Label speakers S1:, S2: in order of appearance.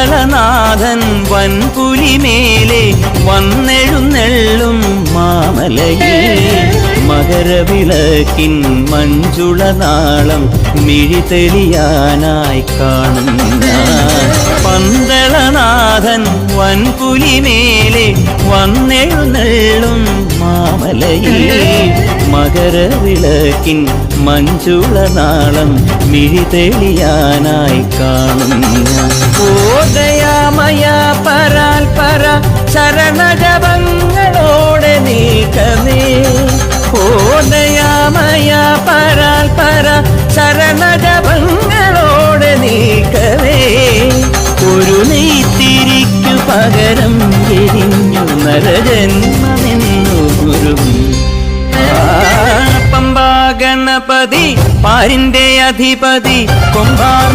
S1: പന്തളനാഥൻ വൻപുലിമേലെ വന്നെഴുന്നെള്ളും മാമലയിൽ മകരവിളക്കിൻ മഞ്ജുളനാളം മിഴിതെളിയാനായി കാണുന്ന പന്തളനാഥൻ വൻപുലിമേലെ വന്നെഴുന്നെള്ളും മാമലയിൽ മകരവിളക്കിൻ മഞ്ജുളനാളം മിഴിതെളിയാനായി കാണുന്ന ഓദയാമയ പരാൽ പര ചരണജപങ്ങളോടെ നീക്കമേ ഓദയാമയ പരാൽ പര ചരണജപങ്ങളോടെ നീക്കവേ ഒരു നെയ്ത്തിരിക്കു പകരം എരിഞ്ഞു നരജന്മമെന്നു ഗുരു പമ്പാ ഗണപതി പാരിന്റെ അധിപതി കൊമ്പാ